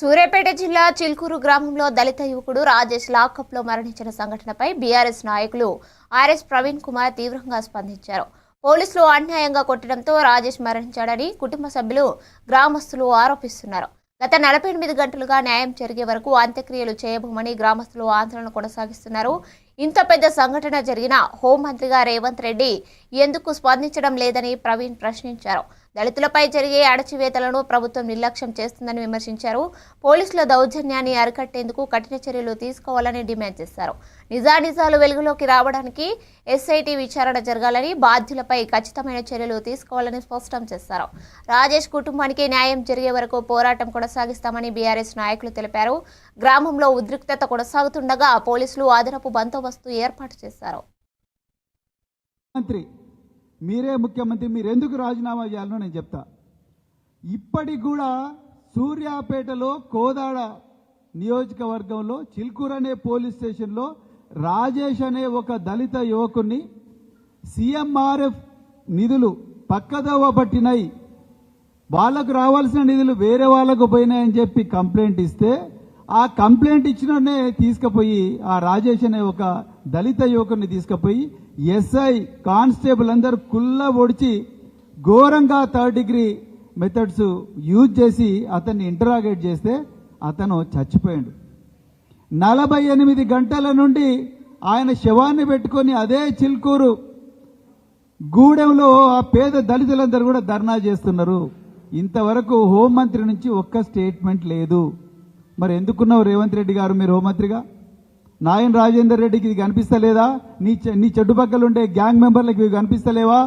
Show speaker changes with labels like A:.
A: సూర్యాపేట జిల్లా చిల్కూరు గ్రామంలో దళిత యువకుడు రాజేష్ లాకప్లో మరణించిన సంఘటనపై బీఆర్ఎస్ నాయకులు ఆర్ఎస్ ప్రవీణ్ కుమార్ తీవ్రంగా స్పందించారు. పోలీసులు అన్యాయంగా కొట్టడంతో రాజేష్ మరణించాడని కుటుంబ సభ్యులు, గ్రామస్తులు ఆరోపిస్తున్నారు. గత 48 గంటలుగా న్యాయం జరిగే వరకు అంత్యక్రియలు చేయబోమని గ్రామస్తులు ఆందోళన కొనసాగిస్తున్నారు. ఇంత పెద్ద సంఘటన జరిగిన హోంమంత్రిగా రేవంత్ రెడ్డి ఎందుకు స్పందించడం లేదని ప్రవీణ్ ప్రశ్నించారు. దళితులపై జరిగే అణచివేతలను ప్రభుత్వం నిర్లక్ష్యం చేస్తుందని విమర్శించారు. పోలీసుల దౌర్జన్యాన్ని అరికట్టేందుకు కఠిన చర్యలు తీసుకోవాలని డిమాండ్ చేశారు. నిజానిజాలు వెలుగులోకి రావడానికి ఎస్ఐటీ విచారణ జరగాలని, బాధ్యులపై ఖచ్చితమైన చర్యలు తీసుకోవాలని స్పష్టం చేశారు. రాజేష్ కుటుంబానికి న్యాయం జరిగే వరకు పోరాటం కొనసాగిస్తామని బీఆర్ఎస్ నాయకులు తెలిపారు. గ్రామంలో ఉద్రిక్తత కొనసాగుతుండగా పోలీసులు అదనపు బందోబస్తు ఏర్పాటు చేశారు.
B: మీరే ముఖ్యమంత్రి, మీరు ఎందుకు రాజీనామా చేయాలో నేను చెప్తా. ఇప్పటికి కూడా సూర్యాపేటలో కోదాడ నియోజకవర్గంలో చిల్కూరు అనే పోలీస్ స్టేషన్లో రాజేష్ అనే ఒక దళిత యువకుని సీఎంఆర్ఎఫ్ నిధులు పక్కదోవ పట్టినాయి, వాళ్ళకు రావాల్సిన నిధులు వేరే వాళ్ళకు పోయినాయని చెప్పి కంప్లైంట్ ఇస్తే ఆ కంప్లైంట్ ఇచ్చిననే తీసుకుపోయి ఆ రాజేష్ అనే ఒక దళిత యువకుని తీసుకుపోయి ఎస్ఐ కానిస్టేబుల్ అందరూ కుల్ల ఒడిచి ఘోరంగా 3rd డిగ్రీ మెథడ్స్ యూజ్ చేసి అతన్ని ఇంటరాగేట్ చేస్తే అతను చచ్చిపోయాడు. 48 గంటల నుండి ఆయన శవాన్ని పెట్టుకొని అదే చిల్కూరు గూడెంలో ఆ పేద దళితులందరూ కూడా ధర్నా చేస్తున్నారు. ఇంతవరకు హోంమంత్రి నుంచి ఒక్క స్టేట్మెంట్ లేదు. మరి ఎందుకున్నావు రేవంత్ రెడ్డి గారు మీరు హోంమంత్రిగా? నాయన్ రాజేందర్ రెడ్డికి ఇది కనిపిస్తలేదా? నీ చెడ్డు పక్కలుండే గ్యాంగ్ మెంబర్లకు ఇవి కనిపిస్తలేవా?